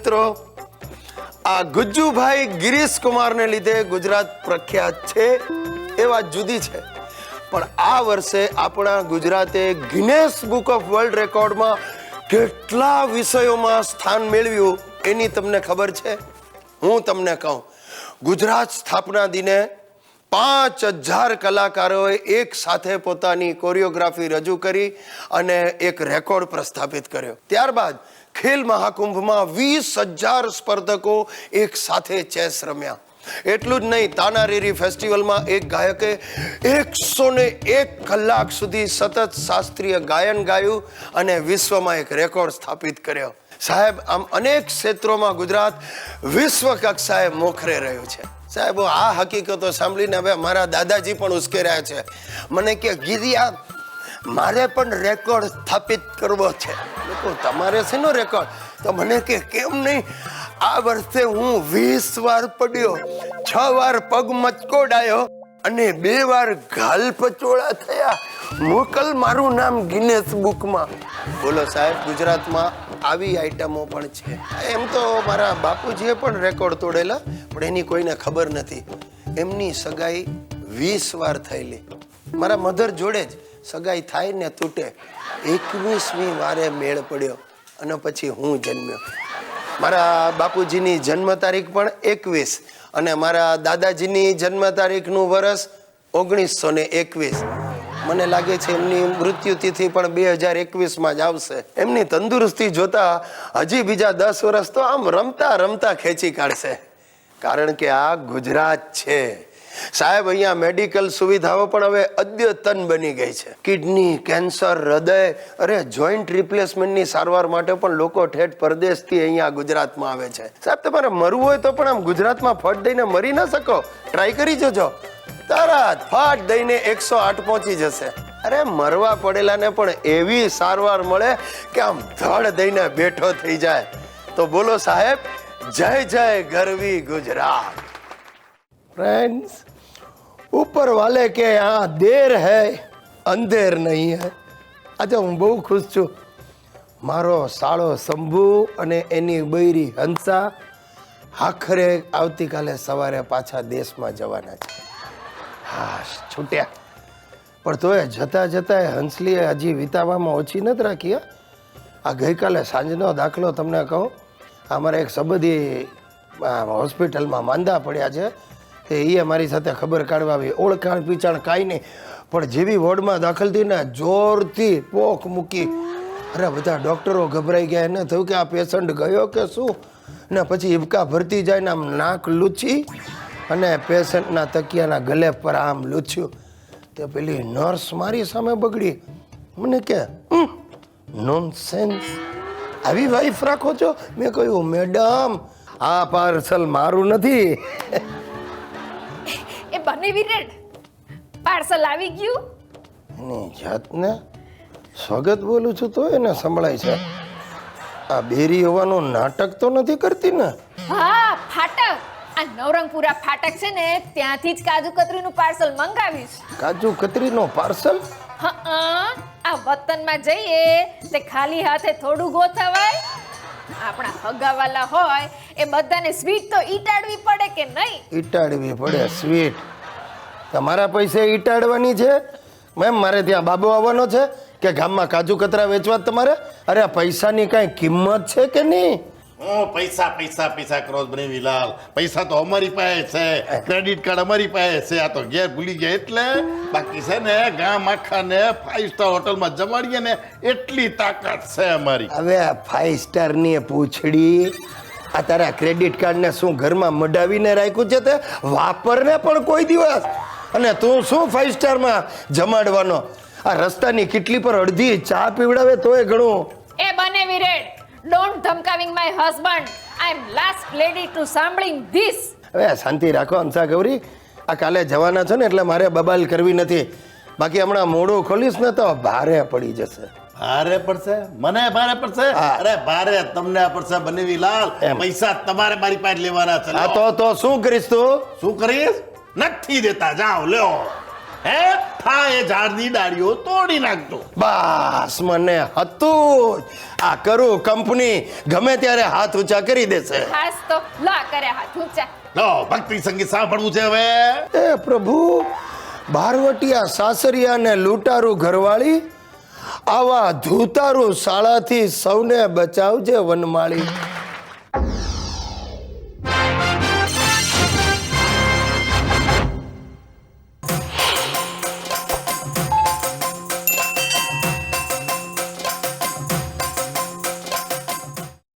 મિત્રો, આ ગુજ્જુભાઈ ગિરીશ કુમારને લીધે ગુજરાત પ્રખ્યાત છે એ વાત જુદી છે, પણ આ વર્ષે આપણા ગુજરાતે ગિનેસ બુક ઓફ વર્લ્ડ રેકોર્ડમાં કેટલા વિષયોમાં સ્થાન મેળવ્યું એની તમને ખબર છે? હું તમને કહું, ગુજરાત સ્થાપના દિને 5000 કલાકારોએ એક સાથે પોતાની કોરિયોગ્રાફી રજૂ કરી અને એક રેકોર્ડ પ્રસ્થાપિત કર્યો. ત્યારબાદ ખેલ મહાકુંભમાં 20000 સ્પર્ધકો એક સાથે ચેસ રમ્યા. એટલું જ નહીં, તાનારીરી ફેસ્ટિવલમાં એક ગાયકે 101 કલાક સુધી સતત શાસ્ત્રીય ગાયન ગાયું અને વિશ્વમાં એક રેકોર્ડ સ્થાપિત કર્યો. સાહેબ, આમ અનેક ક્ષેત્રોમાં ગુજરાત વિશ્વ કક્ષાએ મોખરે રહ્યું છે. સાહેબ, આ હકીકતો સાંભળીને હવે મારા દાદાજી પણ ઉશ્કેર્યા છે. મને કે ગિરિયા, મારે પણ રેકોર્ડ સ્થાપિત કરવો છે. તમારે શેનો રેકોર્ડ? તો મને કે કેમ નહીં, આ વર્ષે હું 20 વાર પડ્યો, 6 વાર પગ મચકોડાયો અને 2 વાર ગાલ પચોળા થયા. મોકલ મારું નામ ગિનેસ બુકમાં. બોલો સાહેબ, ગુજરાતમાં આવી આઈટમો પણ છે. એમ તો મારા બાપુજીએ પણ રેકોર્ડ તોડેલા, પણ એની કોઈને ખબર નથી. એમની સગાઈ 20 વાર થયેલી. મારા મધર જોડે જ સગાઈ થાય ને તૂટે, 21મી વારે મેળ પડ્યો અને પછી હું જન્મ્યો. મારા બાપુજીની જન્મ તારીખ પણ 21 અને મારા દાદાજીની જન્મ તારીખનું વર્ષ 1921. મને લાગે છે એમની મૃત્યુ તિથિ પણ 2021માં જ આવશે. એમની તંદુરસ્તી જોતા હજી બીજા 10 વર્ષ તો આમ રમતા રમતા ખેંચી કાઢશે. કારણ કે આ ગુજરાત છે સાહેબ. અહીંયા મેડિકલ સુવિધાઓ પણ હવે અદ્યતન બની ગઈ છે. કિડની, કેન્સર, હૃદય, અરે જોઈન્ટ રિપ્લેસમેન્ટની સારવાર માટે પણ લોકો ઠેઠ પરદેશથી અહીંયા ગુજરાતમાં આવે છે. સાહેબ, તમારે મરવું હોય તો પણ આમ ગુજરાતમાં ફટ દઈને મરી ન શકો. ટ્રાય કરી જોજો, તરત ફાટ દઈને 108 પહોંચી જશે. અરે મરવા પડેલાને પણ એવી સારવાર મળે કે આમ ધડ દઈને બેઠો થઈ જાય. તો બોલો સાહેબ, જય જય ગરવી ગુજરાત. ફ્રેન્ડ્સ, ऊपर वाले के यहाँ देर है अंधेર નહીં હૈ. આજે હું બહુ ખુશ છું. મારો સાળો શંભુ અને એની બૈરી હંસા આખરે આવતીકાલે સવારે પાછા દેશમાં જવાના છે. હા, છૂટ્યા. પણ તોય જતા જતા હંસલીએ હજી વિતાવામાં ઓછી નથી રાખી. આ ગઈકાલે સાંજનો દાખલો તમને કહું, અમારા એક સંબંધી હોસ્પિટલમાં માંદા પડ્યા છે. તે એ મારી સાથે ખબર કાઢવા આવી. ઓળખાણ પીચાણ કાંઈ નહીં, પણ જેવી વોર્ડમાં દાખલ થઈ ને જોરથી પોક મૂકી. અરે બધા ડૉક્ટરો ગભરાઈ ગયા. એને થયું કે આ પેશન્ટ ગયો કે શું, ને પછી હિબકા ભરતી જાય ને આમ નાક લૂછી અને પેશન્ટના તકિયાના ગલે પર આમ લૂછ્યું. તે પેલી નર્સ મારી સામે બગડી. મને કે નોનસેન્સ, આવી વાઈફ રાખો છો? મેં કહ્યું, મેડમ, આ પાર્સલ મારું નથી. એ બને વિરેડ, પાર્સલ આવી ગયું. એની જાતને સ્વાગત બોલું છું તો એને સંભળાય છે. આ બેરી હોવાનું નાટક તો નથી કરતી ને? હા, ફાટક. આ નવરંગપુરા ફાટક છે ને, ત્યાંથી જ કાજુ કતરીનું પાર્સલ મંગાવીશ. કાજુ કતરીનો પાર્સલ? હા, આ વતનમાં જઈએ તે ખાલી હાથે થોડું ગોથવાય. આપણા હગાવાલા હોય એ બધાને સ્વીટ તો ઈટાડવી પડે કે નહીં? ઈટાડવી પડે સ્વીટ? તમારા પૈસે ઈટાડવાની છે? મેમ, મારે ત્યાં બાબો આવવાનો છે કે ગામમાં કાજુ કતરા વેચવા તમારે? અરે પૈસાની કાંઈ કિંમત છે કે નહીં? પૈસા પૈસા પૈસા કરો બનેવીલાલ. પૈસા તો અમારી પાસે છે, ક્રેડિટ કાર્ડ અમારી પાસે છે. આ તો ઘેર ભૂલી ગયા એટલે. બાકી છે ને ગામ આખાને 5 સ્ટાર હોટલમાં જમાડીએ ને એટલી તાકાત છે અમારી. હવે 5 સ્ટારની પૂછડી, આ તારા ક્રેડિટ કાર્ડને શું ઘરમાં મડાવીને રાખ્યું છે? તે વાપરને પણ કોઈ દિવસ. અને તું શું 5 સ્ટારમાં જમાડવાનો? આ રસ્તાની કિટલી પર અડધી ચા પીવડાવે તોય ઘણું. એ બને વિરેડ, ડોન્ટ ધમકાવિંગ my husband. I am last lady to સાંભળિંગ ધીસ. હવે શાંતિ રાખો હંસા ગૌરી. આ કાલે જવાના છે ને એટલે મારે બબાલ કરવી નથી. બાકી હમણાં મોઢું ખોલીશ ને તો ભારે પડી જશે. ભારે પડશે? મને ભારે પડશે? અરે ભારે તમને પડશે બનેવીલાલ. પૈસા તમારે મારી પાસે લેવાના છે. તો શું કરીશ તું? શું કરીશ? નથી દેતા. જાઓ લ્યો. હે હા એ ઝાડની ડાળીઓ તોડી નાખજો. બસ મને હતું જ. આ કરું કંપની ગમે ત્યારે હાથ ઊંચા કરી દેશે. ખાસ તો લા કરે હાથ ઊંચા. લો ભક્તિ સંગીત સાંભળવું છે હવે. એ પ્રભુ, બારવટિયા સાસરિયા ને લૂંટારું ઘરવાળી, આવા ધૂતારું શાળાથી સૌને બચાવજે વનમાળી.